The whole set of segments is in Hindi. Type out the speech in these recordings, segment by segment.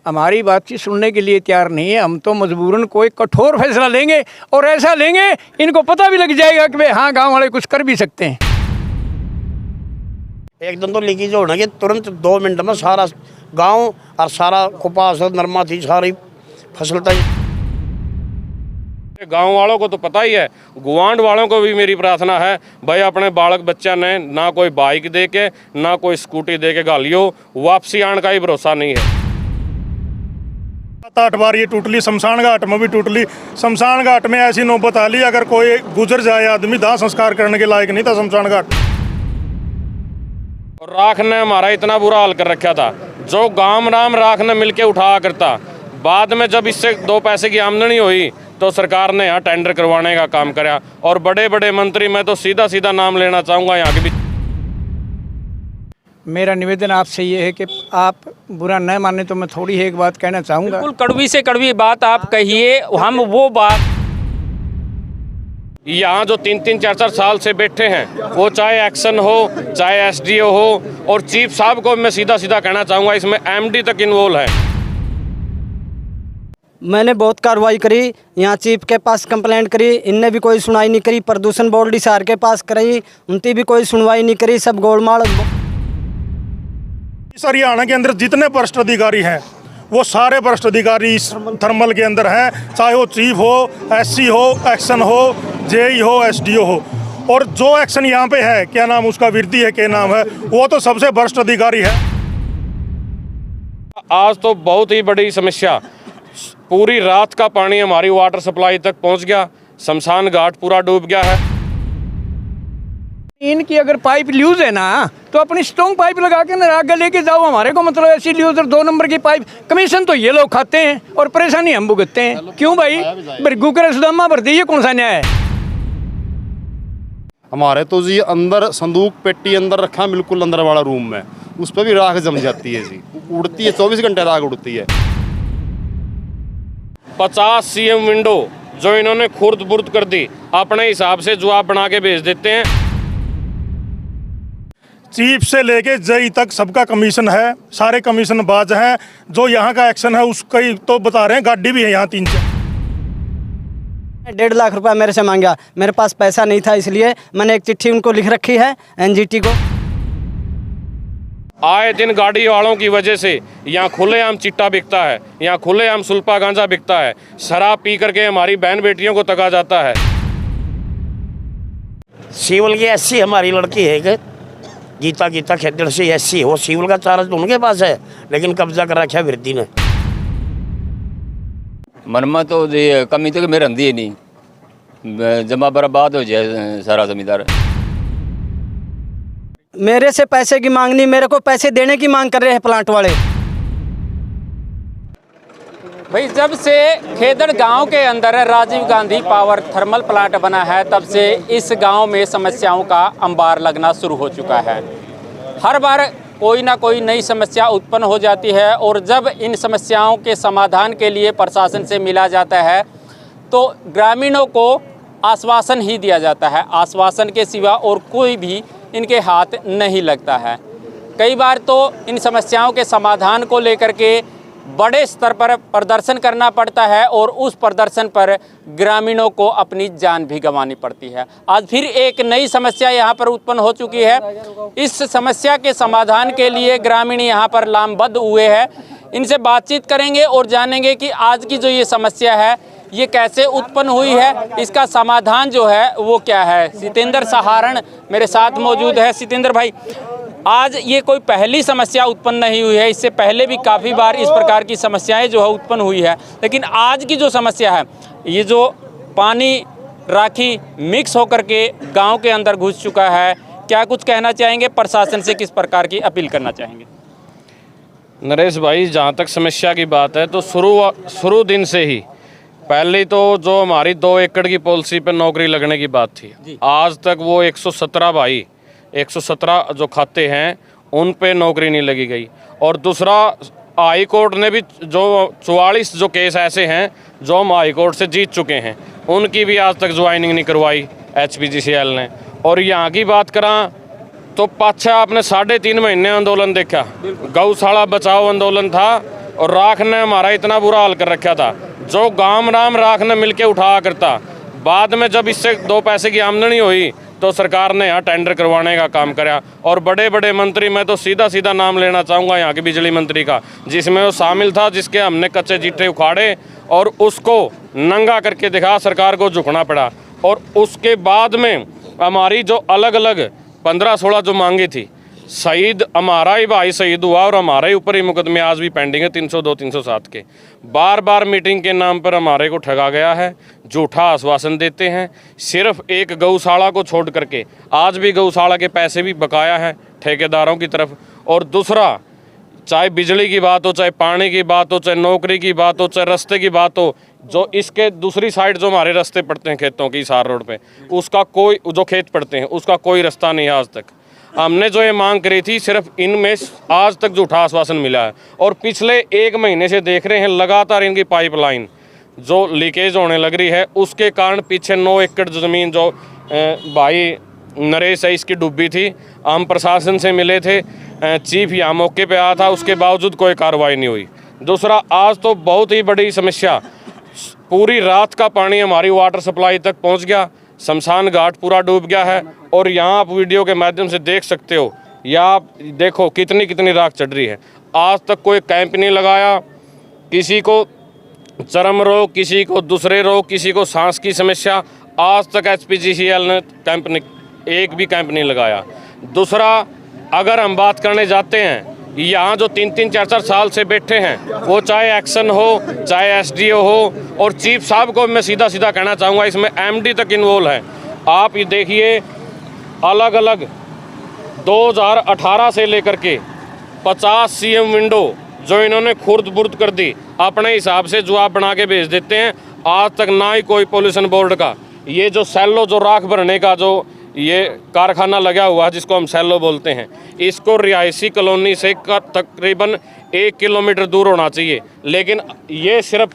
हमारी बातचीत सुनने के लिए तैयार नहीं है। हम तो मजबूरन कोई कठोर फैसला लेंगे और ऐसा लेंगे इनको पता भी लग जाएगा कि भाई हाँ गांव वाले कुछ कर भी सकते हैं। एकदम तो लीकेज होना कि तुरंत 2 मिनट में सारा गांव और सारा कपास नरमा थी सारी फसल था। गांव वालों को तो पता ही है, गुआंढ वालों को भी मेरी प्रार्थना है भाई अपने बालक बच्चा ने ना कोई बाइक दे के ना कोई स्कूटी दे के गालियो, वापसी आने का ही भरोसा नहीं है। 7-8 बार ये टूटली, शमशान घाट में भी टूटली। शमशान घाट में ऐसी नौबत आ ली अगर कोई गुजर जाए आदमी दाह संस्कार करने के लायक नहीं था शमशान घाट। और राख ने हमारा इतना बुरा हाल कर रखा था, जो गांव राम राख ने मिलके उठाया करता। बाद में जब इससे 2 पैसे की आमदनी हुई तो सरकार ने यहाँ टेंडर करवाने का काम कराया। और बड़े बड़े मंत्री, मैं तो सीधा सीधा नाम लेना चाहूँगा यहाँ के भी। मेरा निवेदन आपसे ये है कि आप बुरा न माने तो मैं थोड़ी एक बात कहना चाहूँगा। बिल्कुल कड़वी से कड़वी बात आप कहिए। हम वो बात यहाँ जो 3-3, 4-4 साल से बैठे हैं, वो चाहे एक्शन हो चाहे एसडीओ हो, और चीफ साहब को मैं सीधा सीधा कहना चाहूँगा इसमें एमडी तक इन्वॉल्व है। मैंने बहुत कार्रवाई करी, यहाँ चीफ के पास कंप्लेंट करी, इनने भी कोई सुनवाई नहीं करी। प्रदूषण बोर्ड हिसार के पास कराई, उनकी भी कोई सुनवाई नहीं करी। सब गोलमाल। इस हरियाणा के अंदर जितने भ्रष्ट अधिकारी हैं वो सारे भ्रष्ट अधिकारी इस थर्मल के अंदर हैं, चाहे वो चीफ हो, एससी हो, एक्शन हो, जेई हो, एसडीओ हो। और जो एक्शन यहाँ पे है, क्या नाम उसका, विरती है, क्या नाम है, वो तो सबसे भ्रष्ट अधिकारी है। आज तो बहुत ही बड़ी समस्या, पूरी रात का पानी हमारी वाटर सप्लाई तक पहुंच गया, शमशान घाट पूरा डूब गया है। इनकी अगर पाइप लूज है ना तो अपनी स्ट्रॉन्ग पाइप लगा के ना आगे लेके जाओ। हमारे को मतलब ऐसी लूज और 2 नंबर की पाइप, कमीशन तो ये लोग खाते हैं और परेशानी हम भुगतते हैं। क्यों भाई, भृगु का रसदामा भर दी, ये कौन सा न्याय है? हमारे तो जी अंदर संदूक पेटी अंदर रखा, बिल्कुल अंदर वाला रूम में, उस पर भी राख जम जाती है जी, उड़ती है, 24 घंटे राख उड़ती है। 50 सीएम विंडो जो इन्होंने खुर्द बुर्द कर दी, अपने हिसाब से जवाब बना के भेज देते हैं। चीफ से लेके जेई तक सबका कमीशन है, सारे कमीशन बाज हैं। जो यहाँ का एक्शन है उसका ही तो बता रहे हैं। गाड़ी भी है यहाँ 3-4। 1.5 लाख रुपया मेरे से मांगा, मेरे पास पैसा नहीं था, इसलिए मैंने एक चिट्ठी उनको लिख रखी है एनजीटी को। आए दिन गाड़ी वालों की वजह से यहाँ खुलेआम चिट्टा बिकता है, यहाँ खुलेआम सुल्पा गांजा बिकता है, शराब पी करके हमारी बहन बेटियों को तका जाता है। सिविल की एससी हमारी लड़की है कि गीता खेतर से एससी हो, सिविल का चार्ज तो उनके पास है, लेकिन कब्जा कर रखा है विरती ने। मनमा तो कमी तो मेरे रही नहीं, जमा बर्बाद हो जाए सारा जमींदार। मेरे से पैसे की मांग नहीं, मेरे को पैसे देने की मांग कर रहे हैं प्लांट वाले। भाई जब से खेदड़ गांव के अंदर Rajiv Gandhi power thermal plant बना है, तब से इस गांव में समस्याओं का अंबार लगना शुरू हो चुका है। हर बार कोई ना कोई नई समस्या उत्पन्न हो जाती है, और जब इन समस्याओं के समाधान के लिए प्रशासन से मिला जाता है तो ग्रामीणों को आश्वासन ही दिया जाता है। आश्वासन के सिवा और कोई भी इनके हाथ नहीं लगता है। कई बार तो इन समस्याओं के समाधान को लेकर के बड़े स्तर पर प्रदर्शन करना पड़ता है, और उस प्रदर्शन पर ग्रामीणों को अपनी जान भी गंवानी पड़ती है। आज फिर एक नई समस्या यहाँ पर उत्पन्न हो चुकी है। इस समस्या के समाधान के लिए ग्रामीण यहाँ पर लामबद्ध हुए हैं। इनसे बातचीत करेंगे और जानेंगे कि आज की जो ये समस्या है ये कैसे उत्पन्न हुई है, इसका समाधान जो है वो क्या है। सितेंद्र सहारण मेरे साथ मौजूद है। सितेंद्र भाई, आज ये कोई पहली समस्या उत्पन्न नहीं हुई है, इससे पहले भी काफ़ी बार इस प्रकार की समस्याएं जो है उत्पन्न हुई है, लेकिन आज की जो समस्या है, ये जो पानी राखी मिक्स होकर के गांव के अंदर घुस चुका है, क्या कुछ कहना चाहेंगे? प्रशासन से किस प्रकार की अपील करना चाहेंगे? नरेश भाई, जहाँ तक समस्या की बात है तो शुरू दिन से ही पहले तो जो हमारी 2 एकड़ की पॉलिसी पर नौकरी लगने की बात थी, आज तक वो 117 जो खाते हैं उन पे नौकरी नहीं लगी गई। और दूसरा, हाई कोर्ट ने भी जो 44 जो केस ऐसे हैं जो हम हाई कोर्ट से जीत चुके हैं, उनकी भी आज तक ज्वाइनिंग नहीं करवाई HPGCL ने। और यहाँ की बात करा तो पाछा आपने 3.5 महीने आंदोलन देखा, गौशाला बचाओ आंदोलन था, और राख ने हमारा इतना बुरा हाल कर रखा था। जो गांव राम राख ने मिलके उठाया करता, बाद में जब इससे 2 पैसे की आमदनी हुई तो सरकार ने यहाँ टेंडर करवाने का काम कराया। और बड़े बड़े मंत्री, मैं तो सीधा सीधा नाम लेना चाहूँगा यहाँ के बिजली मंत्री का, जिसमें वो शामिल था, जिसके हमने कच्चे चिट्ठे उखाड़े और उसको नंगा करके दिखा, सरकार को झुकना पड़ा। और उसके बाद में हमारी जो अलग अलग 15-16 जो मांगी थी, शहीद हमारा ही भाई शहीद हुआ और हमारे ऊपर ही मुकदमे आज भी पेंडिंग है 302, 307 के। बार बार मीटिंग के नाम पर हमारे को ठगा गया है, झूठा आश्वासन देते हैं। सिर्फ एक गौशाला को छोड़ करके आज भी गौशाला के पैसे भी बकाया है ठेकेदारों की तरफ। और दूसरा, चाहे बिजली की बात हो, चाहे पानी की बात हो, चाहे नौकरी की बात हो, चाहे रास्ते की बात हो, जो इसके दूसरी साइड जो हमारे रास्ते पड़ते हैं खेतों की हिसार रोड पे, उसका कोई, जो खेत पड़ते हैं उसका कोई रास्ता नहीं है आज तक। हमने जो ये मांग करी थी, सिर्फ इनमें आज तक झूठा आश्वासन मिला है। और पिछले 1 महीने से देख रहे हैं लगातार इनकी पाइपलाइन जो लीकेज होने लग रही है, उसके कारण पीछे 9 एकड़ ज़मीन जो भाई नरेश है इसकी डूबी थी। हम प्रशासन से मिले थे, चीफ यहाँ मौके पे आया था, उसके बावजूद कोई कार्रवाई नहीं हुई। दूसरा, आज तो बहुत ही बड़ी समस्या, पूरी रात का पानी हमारी वाटर सप्लाई तक पहुँच गया, शमशान घाट पूरा डूब गया है। और यहाँ आप वीडियो के माध्यम से देख सकते हो, या आप देखो कितनी कितनी राख चढ़ रही है। आज तक कोई कैंप नहीं लगाया, किसी को चर्म रोग, किसी को दूसरे रोग, किसी को सांस की समस्या, आज तक SPGCL ने एक भी कैंप नहीं लगाया। दूसरा, अगर हम बात करने जाते हैं, यहाँ जो 3-3, 4-4 साल से बैठे हैं, वो चाहे एक्शन हो, चाहे SDO हो, और चीफ साहब को मैं सीधा सीधा कहना चाहूँगा, इसमें MD तक इन्वॉल्व है। आप ये देखिए, अलग अलग 2018 से लेकर के 50 CM विंडो जो इन्होंने खुर्द बुर्द कर दी, अपने हिसाब से जो आप बना के भेज देते हैं। आज तक ना ही कोई पोल्यूशन बोर्ड का ये जो सैलो, जो राख भरने का जो ये कारखाना लगा हुआ है, जिसको हम सैलो बोलते हैं, इसको रिहायशी कॉलोनी से तकरीबन 1 किलोमीटर दूर होना चाहिए, लेकिन ये सिर्फ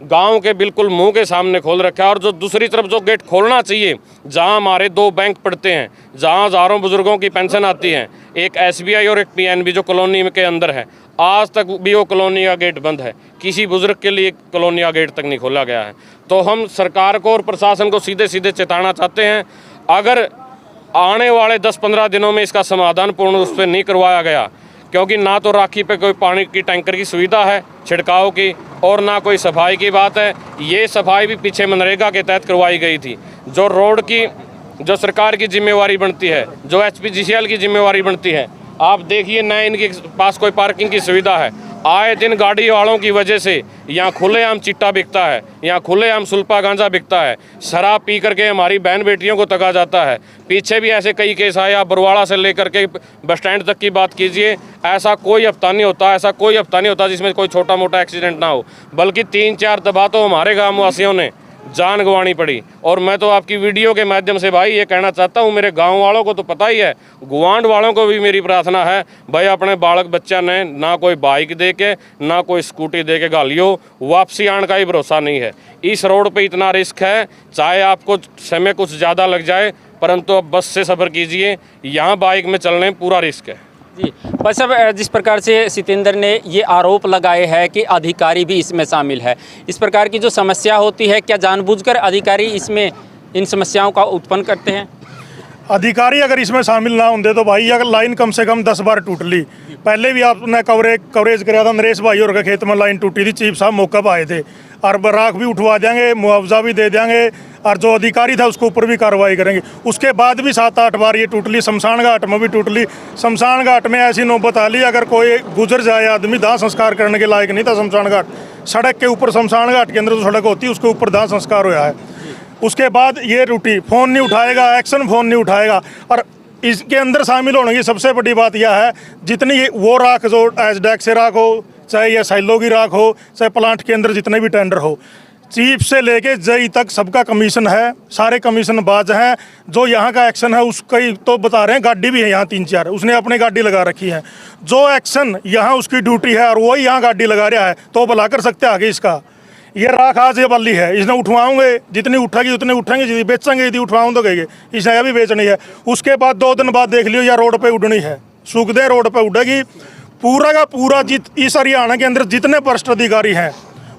गांव के बिल्कुल मुंह के सामने खोल रखा है। और जो दूसरी तरफ जो गेट खोलना चाहिए, जहां हमारे 2 बैंक पड़ते हैं, जहां हज़ारों बुजुर्गों की पेंशन आती है, एक SBI और एक PNB जो कॉलोनी के अंदर है, आज तक भी वो कॉलोनी का गेट बंद है। किसी बुजुर्ग के लिए कॉलोनी का गेट तक नहीं खोला गया है। तो हम सरकार को और प्रशासन को सीधे सीधे चेताना चाहते हैं, अगर आने वाले 10-15 दिनों में इसका समाधान पूर्ण रूप से नहीं करवाया गया, क्योंकि ना तो राखी पे कोई पानी की टैंकर की सुविधा है छिड़काव की, और ना कोई सफाई की बात है। ये सफाई भी पीछे मनरेगा के तहत करवाई गई थी। जो रोड की, जो सरकार की जिम्मेवारी बनती है, जो SPGCL की जिम्मेवारी बनती है, आप देखिए ना इनके पास कोई पार्किंग की सुविधा है। आए दिन गाड़ी वालों की वजह से यहाँ खुलेआम चिट्टा बिकता है, यहाँ खुलेआम सुल्पा गांजा बिकता है, शराब पी करके हमारी बहन बेटियों को तका जाता है। पीछे भी ऐसे कई केस आए, आप बरवाड़ा से लेकर के बस स्टैंड तक की बात कीजिए, ऐसा कोई हफ्ता नहीं होता, ऐसा कोई हफ्ता नहीं होता जिसमें कोई छोटा मोटा एक्सीडेंट ना हो, बल्कि 3-4 दफा तो हमारे गाँव वासियों ने जान गंवानी पड़ी। और मैं तो आपकी वीडियो के माध्यम से भाई ये कहना चाहता हूँ, मेरे गांव वालों को तो पता ही है, गुआंढ वालों को भी मेरी प्रार्थना है, भाई अपने बालक बच्चा ने ना कोई बाइक दे के, ना कोई स्कूटी दे के गालियो, वापसी आने का ही भरोसा नहीं है। इस रोड पे इतना रिस्क है, चाहे आपको समय कुछ ज़्यादा लग जाए, परंतु अब बस से सफ़र कीजिए, यहाँ बाइक में चलने में पूरा रिस्क है। जी भाई साहब, जिस प्रकार से सितेंद्र ने ये आरोप लगाए हैं कि अधिकारी भी इसमें शामिल है, इस प्रकार की जो समस्या होती है, क्या जानबूझकर अधिकारी इसमें इन समस्याओं का उत्पन्न करते हैं? अधिकारी अगर इसमें शामिल ना होंगे तो भाई अगर लाइन कम से कम 10 बार टूट ली, पहले भी आपने कवरेज कराया था, नरेश भाई और के खेत में लाइन टूटी थी, चीफ साहब मौका पर आए थे, और राख भी उठवा देंगे, मुआवजा भी दे देंगे, और जो अधिकारी था उसके ऊपर भी कार्रवाई करेंगे। उसके बाद भी 7-8 बार ये टूट ली, शमशान घाट में भी टूट ली। शमशान घाट में ऐसी नौबत आ ली, अगर कोई गुजर जाए आदमी, दाह संस्कार करने के लायक नहीं था शमशान घाट। सड़क के ऊपर, शमशान घाट के अंदर जो सड़क होती है उसके ऊपर दाह संस्कार हुआ है। उसके बाद ये रूटी फ़ोन नहीं उठाएगा, एक्शन फ़ोन नहीं उठाएगा। और इसके अंदर शामिल होने की सबसे बड़ी बात यह है, जितनी वो राख जो एसडैक से राख हो, चाहे यह साइलो की राख हो, चाहे प्लांट के अंदर जितने भी टेंडर हो, चीफ से लेके जई तक सबका कमीशन है, सारे कमीशन बाज हैं। जो यहाँ का एक्शन है उसका ही तो बता रहे हैं, गाड़ी भी है यहाँ 3-4, उसने अपनी गाड़ी लगा रखी है। जो एक्शन यहाँ उसकी ड्यूटी है और वही यहाँ गाड़ी लगा रहा है, तो भला कर सकते हैं आगे इसका। ये राख आज ये बल्ली है, इसने उठवाऊंगे, जितनी उठेगी उतने उठेंगे, जितनी बेचेंगे यदि उठवाऊँ तो गए, इसने अभी बेचनी है। उसके बाद 2 दिन बाद देख लियो या रोड पे उड़नी है, सूख दे रोड पे उड़ेगी, पूरा का पूरा इस हरियाणा के अंदर जितने भ्रष्ट अधिकारी हैं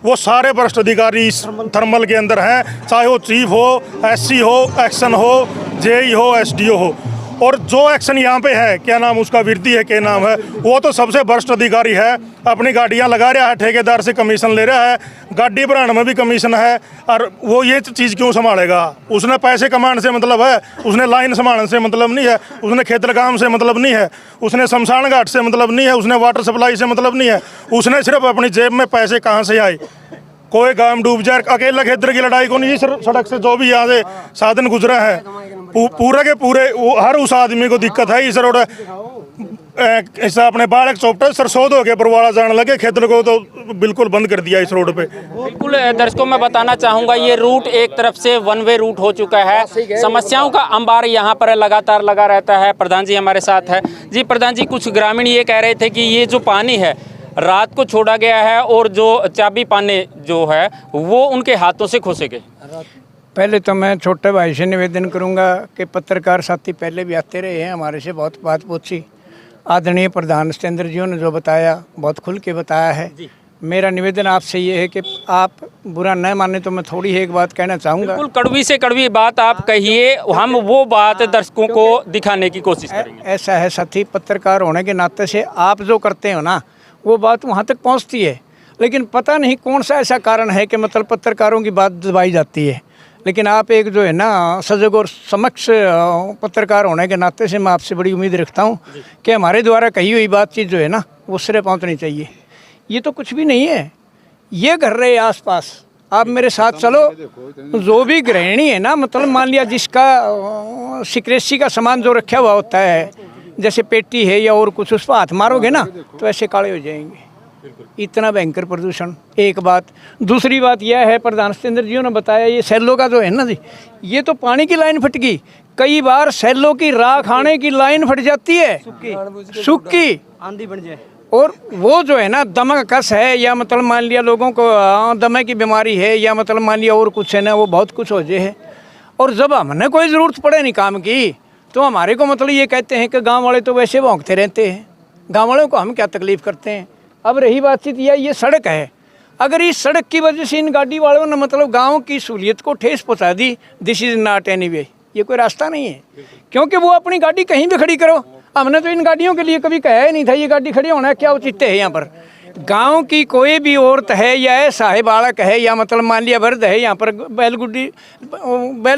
वो सारे भ्रष्ट अधिकारी इस थर्मल के अंदर हैं, चाहे वो चीफ हो, एससी हो, एक्शन हो, जेई हो, एसडीओ हो। और जो एक्शन यहाँ पे है, क्या नाम उसका, विरती है, क्या नाम है, वो तो सबसे भ्रष्ट अधिकारी है। अपनी गाड़ियाँ लगा रहा है, ठेकेदार से कमीशन ले रहा है, गाड़ी बनाने में भी कमीशन है। और वो ये चीज़ क्यों संभालेगा? उसने पैसे कमाने से मतलब है, उसने लाइन संभालने से मतलब नहीं है, उसने खेतर काम से मतलब नहीं है, उसने शमशान घाट से मतलब नहीं है, उसने वाटर सप्लाई से मतलब नहीं है। उसने सिर्फ अपनी जेब में पैसे कहाँ से आए, कोई गांव डूब जाए, अकेला खेतर की लड़ाई को नहीं, सड़क से जो भी यहाँ से साधन गुजरा है पूरा के पूरे हर उस आदमी को दिक्कत है। इस रोड ऐसा अपने बालक चौपटा सरसोद हो गया, बरवाड़ा जाने लगे, खेतर को तो बिल्कुल बंद कर दिया इस रोड पे। बिल्कुल दर्शकों मैं बताना चाहूँगा, ये रूट एक तरफ से वन वे रूट हो चुका है। समस्याओं का अंबार यहाँ पर लगातार लगा रहता है। प्रधान जी हमारे साथ है। जी प्रधान जी, कुछ ग्रामीण ये कह रहे थे कि ये जो पानी है रात को छोड़ा गया है और जो चाबी पाने जो है वो उनके हाथों से खोसे गए। पहले तो मैं छोटे भाई से निवेदन करूंगा कि पत्रकार साथी पहले भी आते रहे हैं, हमारे से बहुत बात पूछी। आदरणीय प्रधान सत्येंद्र जी ने जो बताया बहुत खुल के बताया है। मेरा निवेदन आपसे ये है कि आप बुरा न माने तो मैं थोड़ी एक बात कहना चाहूँगा। बिल्कुल कड़वी से कड़वी बात आप कहिए, हम वो बात दर्शकों को दिखाने की कोशिश करेंगे। ऐसा है साथी, पत्रकार होने के नाते से आप जो करते हो ना वो बात वहाँ तक पहुँचती है, लेकिन पता नहीं कौन सा ऐसा कारण है कि मतलब पत्रकारों की बात दबाई जाती है। लेकिन आप एक जो है ना सजग और समक्ष पत्रकार होने के नाते से मैं आपसे बड़ी उम्मीद रखता हूँ कि हमारे द्वारा कही हुई बातचीत जो है ना वो सिरे पहुँचनी चाहिए। ये तो कुछ भी नहीं है, ये कर रहे आसपास, आप मेरे साथ चलो। जो भी गृहिणी है ना, मतलब मान लिया जिसका सिक्रेसी का सामान जो रखा हुआ होता है, जैसे पेटी है या और कुछ, उस पर हाथ मारोगे ना तो ऐसे काले हो जाएंगे। इतना भयंकर प्रदूषण, एक बात। दूसरी बात यह है, प्रधान सत्येंद्र जी ने बताया, ये सैलो का जो है ना जी, ये तो पानी की लाइन फट गई। कई बार सैलो की राख आने की लाइन फट जाती है, सूखी आंधी बन जाए, और वो जो है ना दमा का कस है, या मतलब मान लिया लोगों को दमे की बीमारी है, या मतलब मान लिया और कुछ है ना, वो बहुत कुछ हो जाए है। और जब हमने कोई ज़रूरत पड़े नहीं काम की तो हमारे को मतलब ये कहते हैं कि गांव वाले तो वैसे भौंकते रहते हैं, गांव वालों को हम क्या तकलीफ़ करते हैं। अब रही बातचीत ये सड़क है, अगर इस सड़क की वजह से इन गाड़ी वालों ने मतलब गांव की सहूलियत को ठेस पहुंचा दी, this is not any way, ये कोई रास्ता नहीं है। क्योंकि वो अपनी गाड़ी कहीं भी खड़ी करो, हमने तो इन गाड़ियों के लिए कभी कहा ही नहीं था ये गाड़ी खड़ी होना क्या उचित है। यहाँ पर गांव की कोई भी औरत है या ऐसा है बालक है या मतलब मान लिया वृद्ध है, यहाँ पर बैल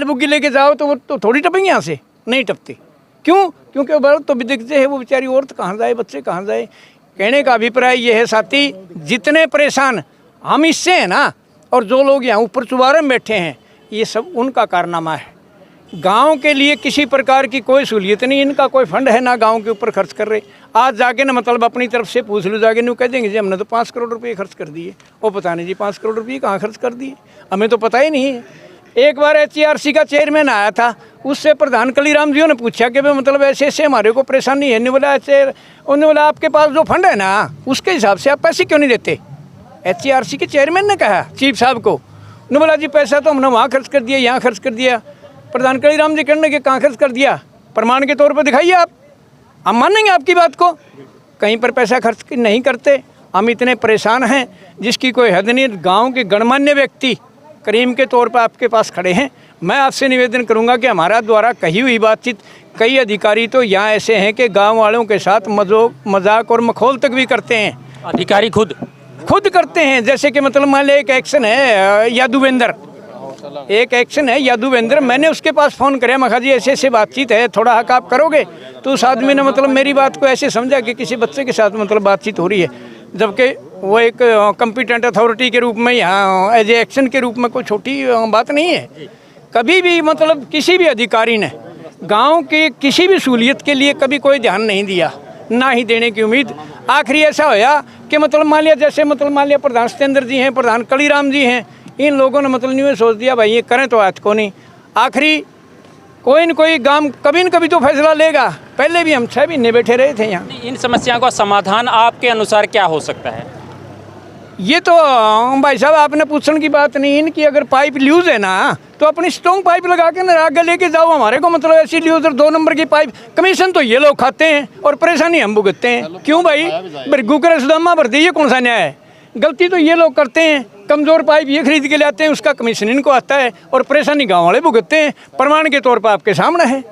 बुग्गी लेके जाओ तो वो तो थोड़ी टपेंगे, यहाँ से नहीं टपती। क्यों? क्योंकि वो बर्द तो भी दिखते हैं, वो बेचारी औरत कहाँ जाए, बच्चे कहाँ जाए। कहने का अभिप्राय ये है साथी, जितने परेशान हम इससे हैं ना, और जो लोग यहाँ ऊपर चुबारे में बैठे हैं, ये सब उनका कारनामा है। गांव के लिए किसी प्रकार की कोई सहूलियत नहीं, इनका कोई फंड है ना गांव के ऊपर खर्च कर रहे। आज जाके ना मतलब अपनी तरफ से पूछ लो जाके, नहीं कह देंगे जी हमने तो 5 करोड़ रुपये खर्च कर दिए। वो पता नहीं जी 5 करोड़ रुपये कहाँ खर्च कर दिए, हमें तो पता ही नहीं है। एक बार HRC का चेयरमैन आया था, उससे प्रधान कलीराम जी ने पूछा कि भाई मतलब ऐसे ऐसे हमारे को परेशानी है। नहीं बोला उन्होंने बोला आपके पास जो फंड है ना उसके हिसाब से आप पैसे क्यों नहीं देते। HRC के चेयरमैन ने कहा चीफ साहब को, उन्होंने बोला जी पैसा तो हमने वहाँ खर्च कर दिया, यहाँ खर्च कर दिया। प्रधान कलीराम जी कहने के कहाँ खर्च कर दिया, प्रमाण के तौर पर दिखाइए आप, हम मानेंगे आपकी बात को। कहीं पर पैसा खर्च नहीं करते, हम इतने परेशान हैं जिसकी कोई हद नहीं। गाँव के गणमान्य व्यक्ति करीम के तौर पर आपके पास खड़े हैं। मैं आपसे निवेदन करूंगा कि हमारा द्वारा कही हुई बातचीत, कई अधिकारी तो यहाँ ऐसे हैं कि गांव वालों के साथ मजाक और मखौल तक भी करते हैं। अधिकारी खुद करते हैं। जैसे कि मतलब मान लिया एक एक्शन है यादुवेंद्र, मैंने उसके पास फ़ोन किया, मैं कहा जी ऐसे ऐसे बातचीत है, थोड़ा हक आप करोगे। तो उस आदमी ने मतलब मेरी बात को ऐसे समझा कि किसी बच्चे के साथ मतलब बातचीत हो रही है, जबकि वो एक कॉम्पिटेंट अथॉरिटी के रूप में यहाँ एज ए एक्शन के रूप में कोई छोटी बात नहीं है। कभी भी मतलब किसी भी अधिकारी ने गांव के किसी भी सहूलियत के लिए कभी कोई ध्यान नहीं दिया, ना ही देने की उम्मीद। आखिरी ऐसा होया कि मतलब मान लिया जैसे मतलब मान लिया प्रधान सत्येंद्र जी हैं, प्रधान कलीराम जी हैं, इन लोगों ने मतलब नहीं सोच दिया भाई ये करें तो आज को नहीं, आखिरी कोई न कोई गांव कभी न कभी तो फैसला लेगा। पहले भी हम 6 महीने बैठे रहे थे यहाँ। इन समस्याओं का समाधान आपके अनुसार क्या हो सकता है? ये तो भाई साहब आपने पूछने की बात नहीं, इनकी अगर पाइप लूज है ना तो अपनी स्ट्रॉन्ग पाइप लगा के ना आगे लेके जाओ, हमारे को मतलब ऐसी लूज और 2 नंबर की पाइप। कमीशन तो ये लोग खाते हैं और परेशानी हम भुगतते हैं। क्यों भाई, भृगु करे सुदामा भरते, ये कौन सा न्याय है? गलती तो ये लोग करते हैं, कमज़ोर पाइप ये खरीद के लाते हैं, उसका कमीशन इनको आता है और परेशानी गाँव वाले भुगतते हैं। प्रमाण के तौर पर आपके सामने है।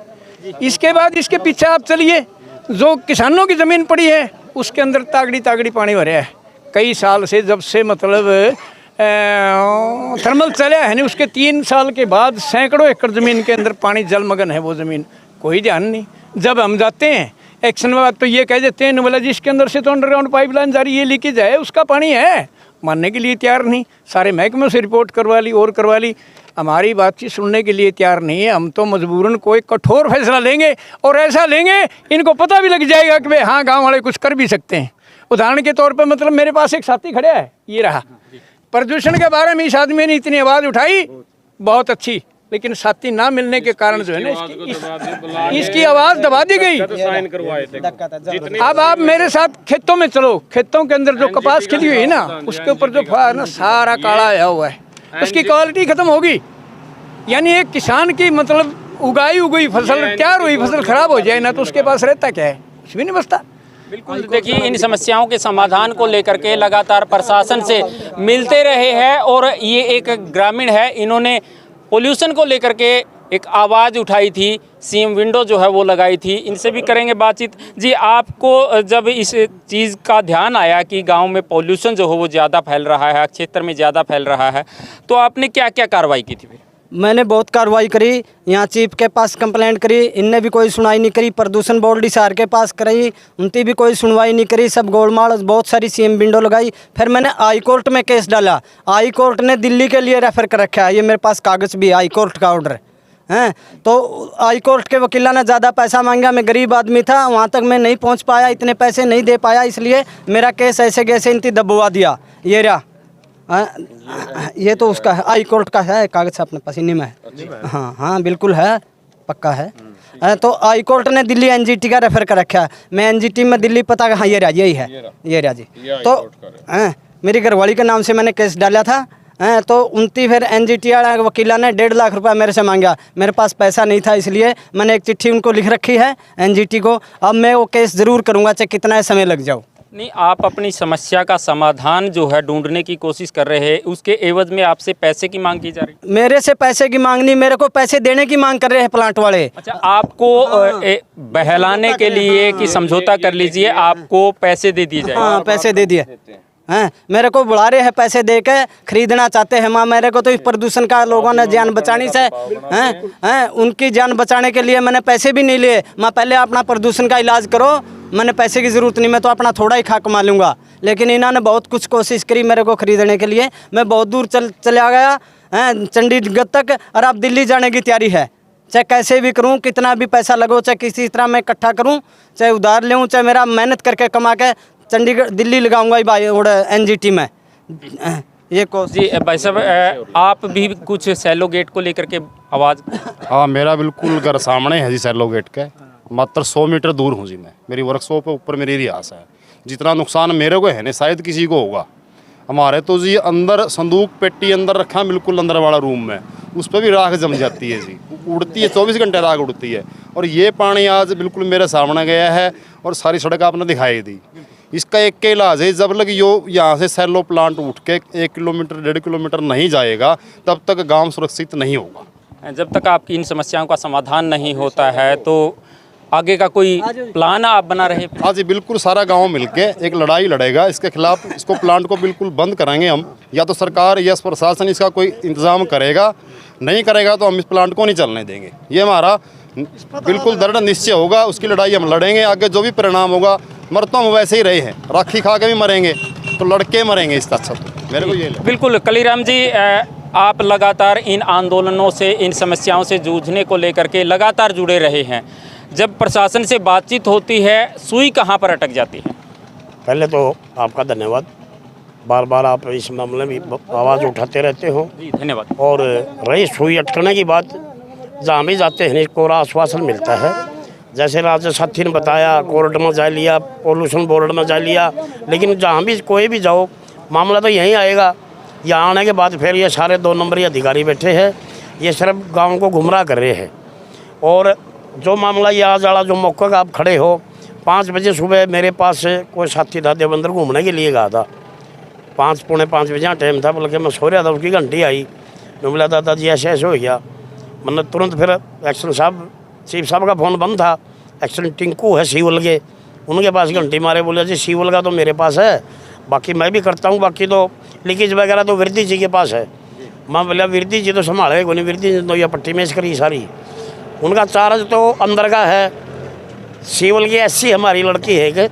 इसके बाद इसके पीछे आप चलिए, जो किसानों की ज़मीन पड़ी है उसके अंदर तागड़ी तागड़ी पानी भरा है। कई साल से, जब से मतलब थर्मल चला है नहीं, उसके 3 साल के बाद सैकड़ों एकड़ ज़मीन के अंदर पानी जलमग्न है। वो ज़मीन कोई ध्यान नहीं। जब हम जाते हैं एक्शन में तो ये कह देते हैं बोला जी इसके अंदर से तो अंडरग्राउंड पाइपलाइन जा रही है, लीकेज है, उसका पानी है। मानने के लिए तैयार नहीं। सारे महकमों से रिपोर्ट करवा ली और करवा ली, हमारी बातचीत सुनने के लिए तैयार नहीं है। हम तो मजबूरन कोई कठोर फैसला लेंगे और ऐसा लेंगे इनको पता भी लग जाएगा कि भाई हाँ गाँव वाले कुछ कर भी सकते हैं। उदाहरण के तौर पर मतलब मेरे पास एक साथी खड़ा है, ये रहा। प्रदूषण के बारे में इस आदमी ने इतनी आवाज़ उठाई, बहुत अच्छी, लेकिन साथी ना मिलने के कारण जो है ना इसकी आवाज़ दबा दी गई। अब आप मेरे साथ खेतों में चलो, खेतों के अंदर जो कपास खिली हुई है ना उसके ऊपर जो ना सारा काला आया हुआ है, उसकी क्वालिटी खत्म होगी। यानी एक किसान की मतलब उगाई हुई फसल, तैयार हुई फसल खराब हो जाए ना तो उसके पास रहता क्या है? कुछ भी नहीं बचता। बिल्कुल, देखिए इन समस्याओं के समाधान को लेकर के लगातार प्रशासन से मिलते रहे हैं और ये एक ग्रामीण है, इन्होंने पोल्यूशन को लेकर के एक आवाज़ उठाई थी, सीएम विंडो जो है वो लगाई थी। इनसे भी करेंगे बातचीत। जी, आपको जब इस चीज़ का ध्यान आया कि गांव में पोल्यूशन जो है वो ज़्यादा फैल रहा है, क्षेत्र में ज़्यादा फैल रहा है, तो आपने क्या क्या कार्रवाई की थी? मैंने बहुत कार्रवाई करी, यहाँ चीफ के पास कंप्लेंट करी, इनने भी कोई सुनवाई नहीं करी। प्रदूषण बोर्ड हिसार के पास कराई, उनकी भी कोई सुनवाई नहीं करी। सब गोलमाल, बहुत सारी सीएम विंडो लगाई। फिर मैंने हाई कोर्ट में केस डाला, हाई कोर्ट ने दिल्ली के लिए रेफर कर रखा है। ये मेरे पास कागज़ भी, हाई कोर्ट का ऑर्डर हैं। तो हाई कोर्ट के वकीला ने ज़्यादा पैसा मांगा, मैं गरीब आदमी था, वहाँ तक मैं नहीं पहुँच पाया, इतने पैसे नहीं दे पाया, इसलिए मेरा केस ऐसे कैसे इनकी दबवा दिया। ये रहा, ये तो उसका है, हाई कोर्ट का है कागज़ अपने पास, इन्हीं में है। हाँ हाँ बिल्कुल है, पक्का है। तो हाई कोर्ट ने दिल्ली एनजीटी का रेफर कर रखा है। मैं एनजीटी में दिल्ली पता, हाँ ये रहा, यही है, ये रहा जी। तो मेरी घरवाली के नाम से मैंने केस डाला था। तो उनती फिर एनजीटी वाला वकीला ने 1.5 लाख रुपया मेरे से मांगा। मेरे पास पैसा नहीं था, इसलिए मैंने एक चिट्ठी उनको लिख रखी है एनजीटी को। अब मैं वो केस ज़रूर करूँगा, चाहे कितना समय लग जाओ। नहीं, आप अपनी समस्या का समाधान जो है ढूंढने की कोशिश कर रहे हैं, उसके एवज में आपसे पैसे की मांग की जा रही है? मेरे से पैसे की मांग नहीं, मेरे को पैसे देने की मांग कर रहे हैं प्लांट वाले। अच्छा, आपको बहलाने के लिए कि समझौता कर लीजिए, आपको पैसे दे दिए जाए? हाँ, पैसे दे दिए हैं, मेरे को बुला रहे हैं, पैसे दे के खरीदना चाहते हैं। माँ, मेरे को तो इस प्रदूषण का लोगों ने जान बचानी से हैं, उनकी जान बचाने के लिए मैंने पैसे भी नहीं लिए। माँ, पहले अपना प्रदूषण का इलाज करो, मैंने पैसे की ज़रूरत नहीं, मैं तो अपना थोड़ा ही खा कमा लूँगा। लेकिन इन्होंने बहुत कुछ कोशिश करी मेरे को ख़रीदने के लिए। मैं बहुत दूर चला गया हैं, चंडीगढ़ तक, और अब दिल्ली जाने की तैयारी है। चाहे कैसे भी करूं, कितना भी पैसा लगो, चाहे किसी तरह मैं इकट्ठा करूं, चाहे उधार लूँ, चाहे मेरा मेहनत करके कमा के चंडीगढ़ दिल्ली लगाऊंगा ही भाई और एनजीटी में ये कोशिश। जी भाई साहब, आप भी कुछ सैलो गेट को लेकर के आवाज़? हाँ, मेरा बिल्कुल घर सामने है जी सैलो गेट के, मात्र 100 मीटर दूर हूँ जी मैं। मेरी वर्कशॉप के ऊपर मेरी रिहास है। जितना नुकसान मेरे को है नहीं, शायद किसी को होगा। हमारे तो जी अंदर संदूक पेटी अंदर रखा है, बिल्कुल अंदर वाला रूम में, उस पर भी राख जम जाती है जी, उड़ती है, 24 घंटे राख उड़ती है। और ये पानी आज बिल्कुल मेरे सामने गया है और सारी सड़क आपने दिखाई दी। इसका एक के इलाज है, जब लग यो यहाँ से सैलो प्लांट उठ के 1 किलोमीटर 1.5 किलोमीटर नहीं जाएगा, तब तक गांव सुरक्षित नहीं होगा। जब तक आपकी इन समस्याओं का समाधान नहीं होता है तो आगे का कोई प्लान आप बना रहे? हाँ जी, बिल्कुल सारा गांव मिलके एक लड़ाई लड़ेगा इसके खिलाफ। इसको प्लांट को बिल्कुल बंद कराएंगे हम, या तो सरकार या प्रशासन इसका कोई इंतज़ाम करेगा, नहीं करेगा तो हम इस प्लांट को नहीं चलने देंगे। ये हमारा बिल्कुल दृढ़ निश्चय होगा, उसकी लड़ाई हम लड़ेंगे। आगे जो भी परिणाम होगा, मर तो हम वैसे ही रहे हैं, राखी खा के भी मरेंगे, तो लड़के मरेंगे इसका। अच्छा तो मेरे को ये बिल्कुल। कलीराम जी, आप लगातार इन आंदोलनों से, इन समस्याओं से जूझने को लेकर के लगातार जुड़े रहे हैं। जब प्रशासन से बातचीत होती है, सुई कहाँ पर अटक जाती है? पहले तो आपका धन्यवाद, बार बार आप इस मामले में आवाज़ उठाते रहते हो जी, धन्यवाद। और रही सुई अटकने की बात, जहाँ भी जाते हैं कोरा आश्वासन मिलता है। जैसे राज्य साथी ने बताया, कोर्ट में जा लिया, पोल्यूशन बोर्ड में जा लिया, लेकिन जहाँ भी कोई भी जाओ, मामला तो यहीं आएगा। यहाँ आने के बाद फिर ये सारे 2 नंबरी अधिकारी बैठे हैं, ये सिर्फ गांव को गुमराह कर रहे हैं। और जो मामला ये आज वाला जो मौका का आप खड़े हो, 5 बजे सुबह मेरे पास कोई साथी था देवेंद्र घूमने के लिए गया था। 5 पौने 5 बजे टाइम था, बल्कि मैं सो रहा था, उसकी घंटी आई। मैं बोला दादाजी ऐसे ऐसे हो गया। मैंने तुरंत फिर एक्शन साहब चीफ साहब का फ़ोन बंद था, एक्शन टिंकू है सीवल के, उनके पास घंटी मारे, बोले जी सीवल का तो मेरे पास है, बाकी मैं भी करता हूँ, बाकी तो लीकेज वगैरह तो विरदी जी के पास है। मैं बोला विरदी जी तो संभाले को नहीं, विरदी जी तो ये पट्टी मेज करी सारी, उनका चार्ज तो अंदर का है। सीवल की SC हमारी लड़की है कि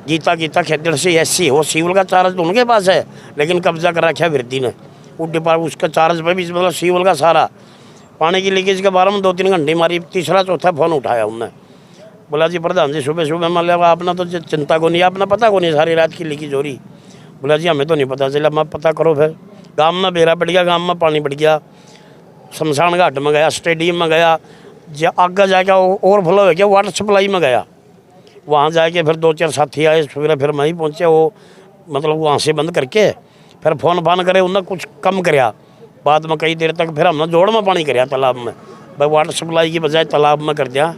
गीता खेदड़ से SC हो, सीवल का चार्ज तो उनके पास है, लेकिन कब्जा कर रखा है विरदी ने। वो डिपार्ट उसका चार्ज पे भी मतलब सीवल का सारा। पानी की लीकेज के बारे में 2-3 घंटे मारी, तीसरा चौथा फ़ोन उठाया उनने, बोला जी प्रधान जी सुबह सुबह मान लिया आपने तो चिंता को नहीं, आपने पता को नहीं सारी रात की लीकेज हो रही। बोला जी हमें तो नहीं पता चला। मैं पता करो फिर। गांव में बेरा बढ़ गया, गांव में पानी बढ़ गया, शमशान घाट में गया, स्टेडियम में गया, आगे जाके ओवरफ्लो हो गया, वाटर सप्लाई में गया, वहाँ जाके फिर 2-4 साथी आए, फिर मैं ही पहुँचे, वो मतलब वहाँ से बंद करके फिर फ़ोन फान करे, उन्हें कुछ कम कराया। बाद में कई देर तक फिर हमने जोड़ में पानी कराया तालाब में, भाई वाटर सप्लाई की बजाय तालाब में कर दिया।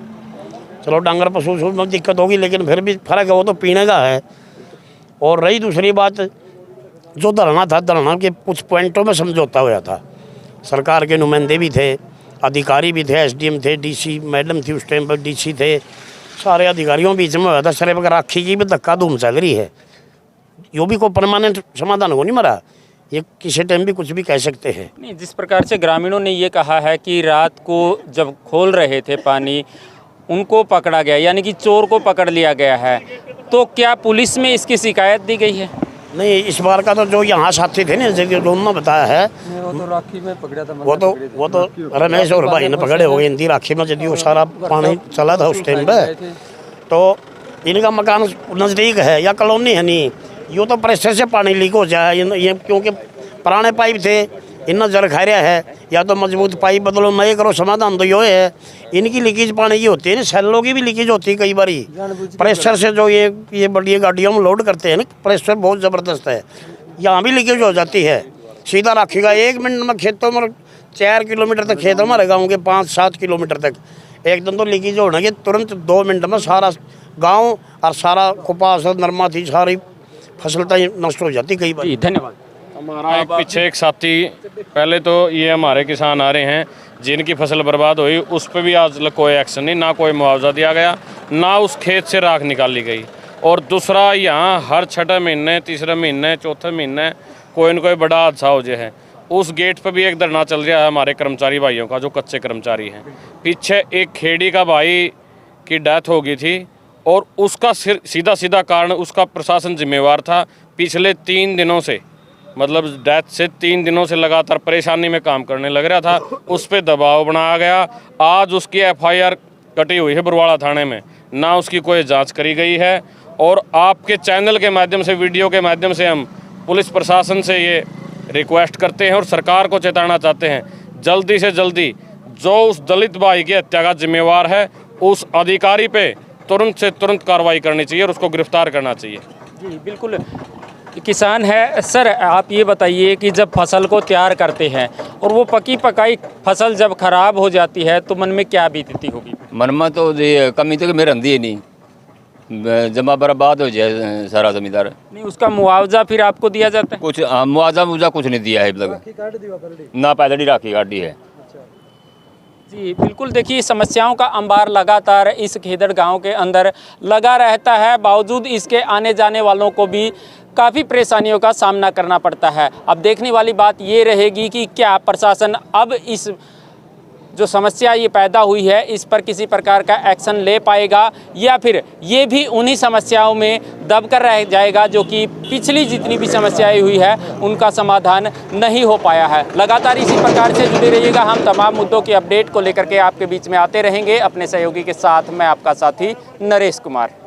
चलो डांगर पशु में दिक्कत होगी, लेकिन फिर भी फ़र्क है, वो तो पीने का है। और रही दूसरी बात, जो धरना था, धरना के कुछ पॉइंटों में समझौता हुआ था। सरकार के नुमाइंदे भी थे, अधिकारी भी थे, SDM थे, DC मैडम थी उस टाइम पर, DC थे, सारे अधिकारियों बीच में हुआ था। सिर्फ अगर राखी की भी धक्का धूम चल रही है, यो भी कोई परमानेंट समाधान हो नहीं मरा, ये किसी टाइम भी कुछ भी कह सकते हैं। नहीं, जिस प्रकार से ग्रामीणों ने ये कहा है कि रात को जब खोल रहे थे पानी, उनको पकड़ा गया, यानी कि चोर को पकड़ लिया गया है, तो क्या पुलिस में इसकी शिकायत दी गई है? नहीं, इस बार का तो जो यहाँ साथी थे ना, जो उन्होंने बताया है, वो तो राखी में पकड़ा था, वो तो रमेश और भाई ने पकड़े हो गए हिंदी राखी में, यदि वो सारा पानी चला था उस टाइम पे। तो इनका मकान नज़दीक है या कॉलोनी है नहीं, यूँ तो प्रेशर से पानी लीक हो जाए ये, क्योंकि पुराने पाइप थे, इन्हें जर खा रहा है, या तो मजबूत पाइप बदलो, नए करो, समाधान तो ये है। इनकी लीकेज पानी की होती है ना, सेलों की भी लीकेज होती है कई बारी प्रेशर से, जो ये बड़ी गाड़ियों में लोड करते हैं ना, प्रेशर बहुत ज़बरदस्त है, यहाँ भी लीकेज हो जाती है। सीधा रखेगा 1 मिनट में खेतों में 4 किलोमीटर तक खेत हमारे गाँव के 5-7 किलोमीटर तक एकदम तो लीकेज होना कि तुरंत 2 मिनट में सारा गाँव और सारा कपास नरमा थी सारी फसल नष्ट हो जाती कई बार। धन्यवाद। हमारा पीछे एक साथी, पहले तो ये हमारे किसान आ रहे हैं जिनकी फसल बर्बाद हुई, उस पर भी आज कोई एक्शन नहीं, ना कोई मुआवजा दिया गया, ना उस खेत से राख निकाली गई। और दूसरा, यहाँ हर 6ठे महीने, 3रे महीने, 4थे महीने कोई न कोई बड़ा हादसा हो जाए है। उस गेट पर भी एक धरना चल रहा है हमारे कर्मचारी भाइयों का, जो कच्चे कर्मचारी हैं। पीछे एक खेड़ी का भाई की डेथ हो गई थी, और उसका सीधा कारण उसका प्रशासन जिम्मेवार था। पिछले 3 दिनों से, मतलब डेथ से 3 दिनों से लगातार परेशानी में काम करने लग रहा था, उस पर दबाव बनाया गया। आज उसकी FIR कटी हुई है बरवाड़ा थाने में, ना उसकी कोई जांच करी गई है। और आपके चैनल के माध्यम से, वीडियो के माध्यम से हम पुलिस प्रशासन से ये रिक्वेस्ट करते हैं और सरकार को चेताना चाहते हैं, जल्दी से जल्दी जो उस दलित भाई की हत्या का जिम्मेवार है, उस अधिकारी पे तुरंत से तुरंत कार्रवाई करनी चाहिए और उसको गिरफ्तार करना चाहिए। जी बिल्कुल। किसान है सर, आप ये बताइए कि जब फसल को तैयार करते हैं और वो पकी पकाई फसल जब खराब हो जाती है, तो मन में क्या बीतती होगी? मन में तो ये कमी तो मेरे रंधी है नहीं, जमा बर्बाद हो जाए सारा जमींदार। नहीं, उसका मुआवजा फिर आपको दिया जाता है? कुछ मुआवजा कुछ नहीं दिया है अब तक, ना पैदल राखी गाड़ी है। जी बिल्कुल। देखिए, समस्याओं का अंबार लगातार इस खेदड़ गांव के अंदर लगा रहता है, बावजूद इसके आने जाने वालों को भी काफ़ी परेशानियों का सामना करना पड़ता है। अब देखने वाली बात ये रहेगी कि क्या प्रशासन अब इस जो समस्या ये पैदा हुई है, इस पर किसी प्रकार का एक्शन ले पाएगा, या फिर ये भी उन्हीं समस्याओं में दबकर रह जाएगा जो कि पिछली जितनी भी समस्याएं हुई है उनका समाधान नहीं हो पाया है। लगातार इसी प्रकार से जुड़े रहिएगा, हम तमाम मुद्दों की अपडेट को लेकर के आपके बीच में आते रहेंगे। अपने सहयोगी के साथ मैं आपका साथी नरेश कुमार।